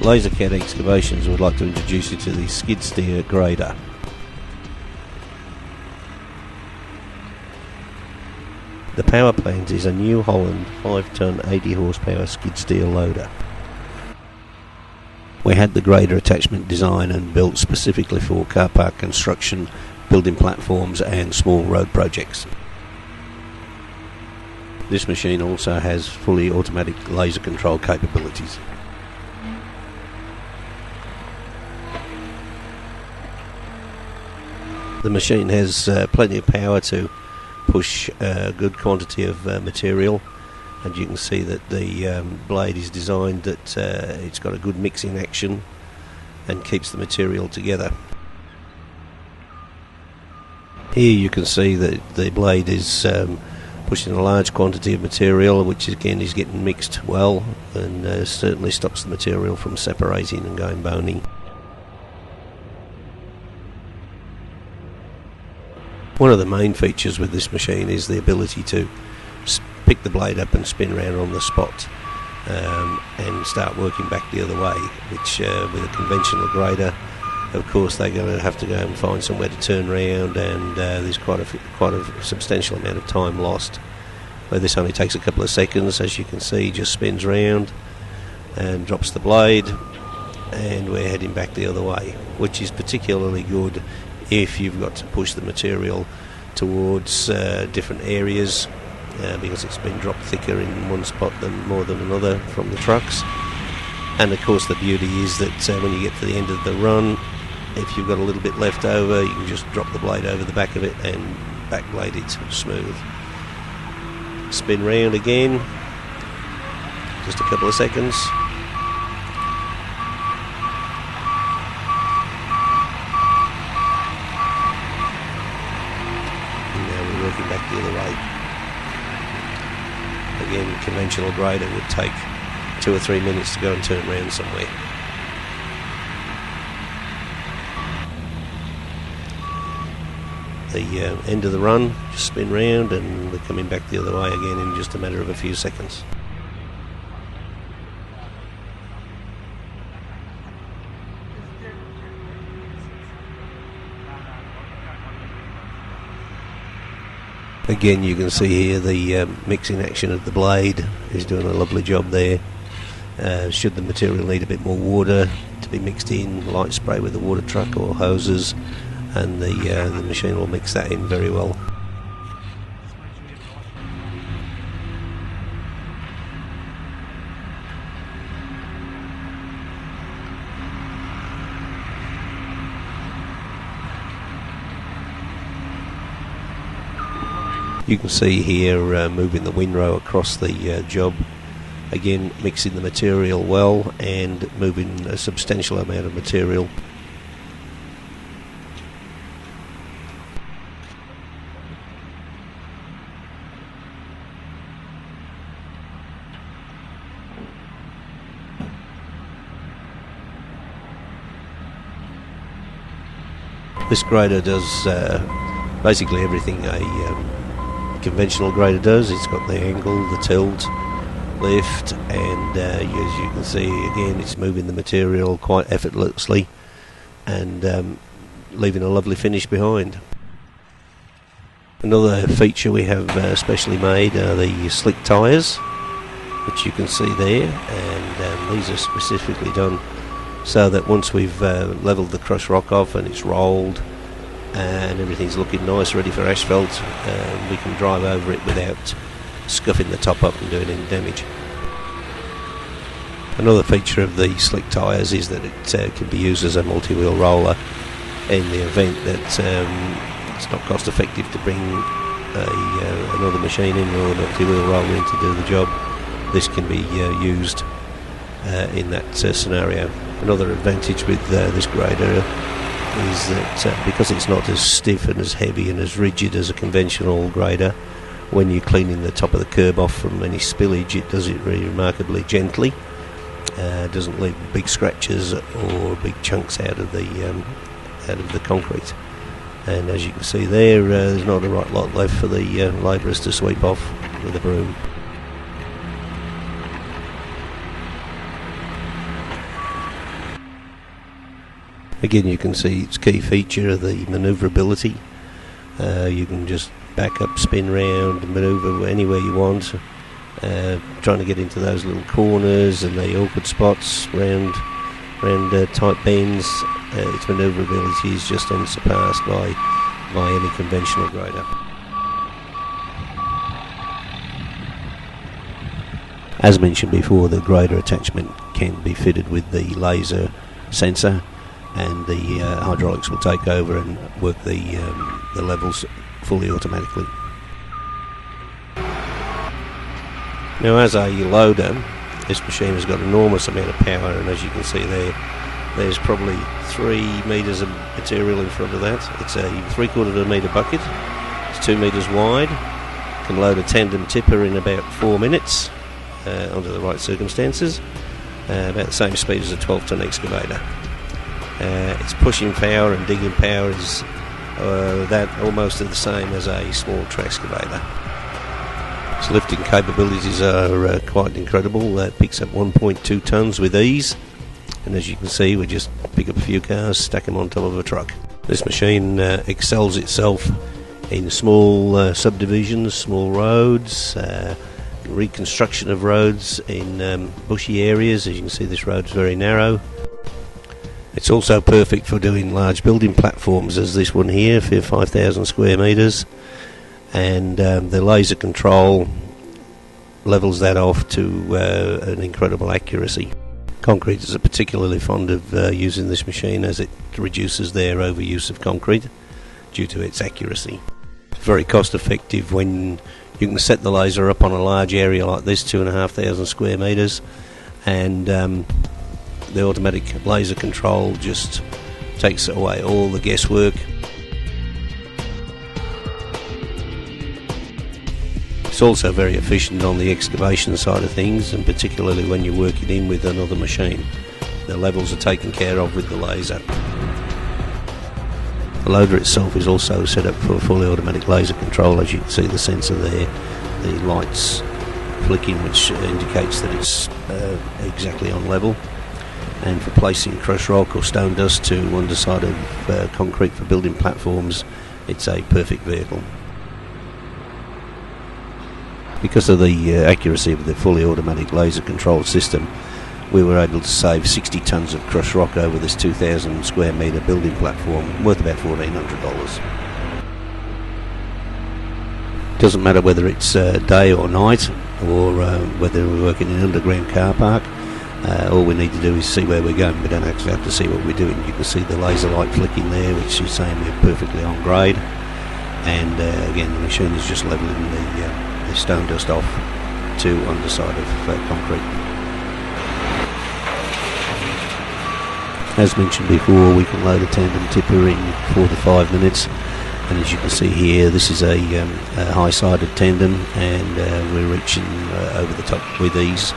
Cat Excavations would like to introduce you to the skid steer grader. The power plant is a New Holland 5-ton 80 horsepower skid steer loader. We had the grader attachment designed and built specifically for car park construction, building platforms and small road projects. This machine also has fully automatic laser control capabilities. The machine has plenty of power to push a good quantity of material, and you can see that the blade is designed that it's got a good mixing action and keeps the material together. Here you can see that the blade is pushing a large quantity of material, which again is getting mixed well, and certainly stops the material from separating and going bony. One of the main features with this machine is the ability to pick the blade up and spin around on the spot and start working back the other way, which with a conventional grader, of course, they're going to have to go and find somewhere to turn around, and there's quite a substantial amount of time lost. Where this only takes a couple of seconds, as you can see, just spins around and drops the blade, and we're heading back the other way, which is particularly good if you've got to push the material towards different areas, because it's been dropped thicker in one spot more than another from the trucks. And of course the beauty is that when you get to the end of the run, if you've got a little bit left over, you can just drop the blade over the back of it and back blade it smooth. Spin round again, just a couple of seconds. Working back the other way. Again, conventional grader would take 2 or 3 minutes to go and turn around somewhere. The end of the run, just spin round and we're coming back the other way again in just a matter of a few seconds. Again, you can see here the mixing action of the blade is doing a lovely job there. Should the material need a bit more water to be mixed in, light spray with the water truck or hoses, and the machine will mix that in very well. You can see here moving the windrow across the job, again mixing the material well and moving a substantial amount of material. This grader does basically everything a conventional grader does. It's got the angle, the tilt, lift, and as you can see, again, it's moving the material quite effortlessly and leaving a lovely finish behind. Another feature we have specially made are the slick tyres, which you can see there, and these are specifically done so that once we've levelled the crushed rock off and it's rolled and everything's looking nice, ready for asphalt, we can drive over it without scuffing the top up and doing any damage. Another feature of the slick tyres is that it can be used as a multi-wheel roller in the event that it's not cost effective to bring another machine in or a multi-wheel roller in to do the job. This can be used in that scenario. Another advantage with this grader is that because it's not as stiff and as heavy and as rigid as a conventional grader, when you're cleaning the top of the curb off from any spillage, it does it really remarkably gently. Doesn't leave big scratches or big chunks out of the concrete. And as you can see there's not a right lot left for the labourers to sweep off with a broom. Again, you can see its key feature of the manoeuvrability. You can just back up, spin round, manoeuvre anywhere you want. Trying to get into those little corners and the awkward spots round tight bends. Its manoeuvrability is just unsurpassed by any conventional grader. As mentioned before, the grader attachment can be fitted with the laser sensor, and the hydraulics will take over and work the levels fully automatically. Now, as a loader, this machine has got an enormous amount of power, and as you can see there's probably 3 metres of material in front of that. It's a 3/4 metre bucket. It's 2 metres wide. Can load a tandem tipper in about 4 minutes under the right circumstances. About the same speed as a 12-ton excavator. Its pushing power and digging power is that almost the same as a small track excavator. Its lifting capabilities are quite incredible. It picks up 1.2 tonnes with ease, and as you can see, we just pick up a few cars, stack them on top of a truck. This machine excels itself in small subdivisions, small roads, reconstruction of roads in bushy areas. As you can see, this road's very narrow. It's also perfect for doing large building platforms, as this one here for 5,000 square metres, and the laser control levels that off to an incredible accuracy. Concreters are particularly fond of using this machine, as it reduces their overuse of concrete due to its accuracy. It's very cost effective when you can set the laser up on a large area like this, 2,500 square metres, and the automatic laser control just takes away all the guesswork. It's also very efficient on the excavation side of things, and particularly when you're working in with another machine. The levels are taken care of with the laser. The loader itself is also set up for fully automatic laser control. As you can see, the sensor there, the lights flicking, which indicates that it's exactly on level. And for placing crushed rock or stone dust to underside of concrete for building platforms, it's a perfect vehicle. Because of the accuracy of the fully automatic laser control system, we were able to save 60 tonnes of crushed rock over this 2,000 square metre building platform, worth about $1,400. Doesn't matter whether it's day or night, or whether we're working in an underground car park. All we need to do is see where we're going. We don't actually have to see what we're doing. You can see the laser light flicking there, which is saying we're perfectly on grade. And again, the machine is just levelling the stone dust off to underside of concrete. As mentioned before, we can load a tandem tipper in 4 to 5 minutes. And as you can see here, this is a high-sided tandem, and we're reaching over the top with ease,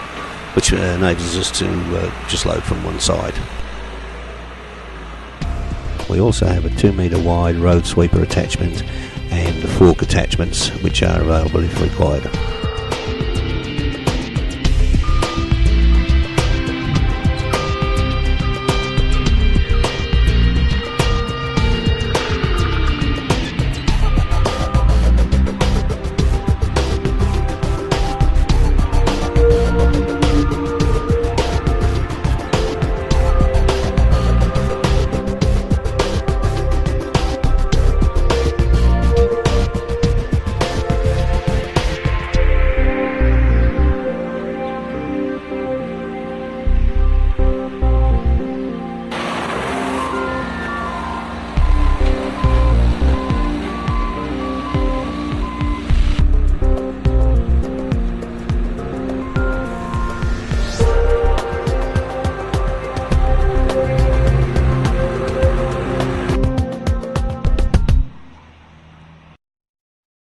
which enables us to just load from one side. We also have a 2 metre wide road sweeper attachment and fork attachments, which are available if required.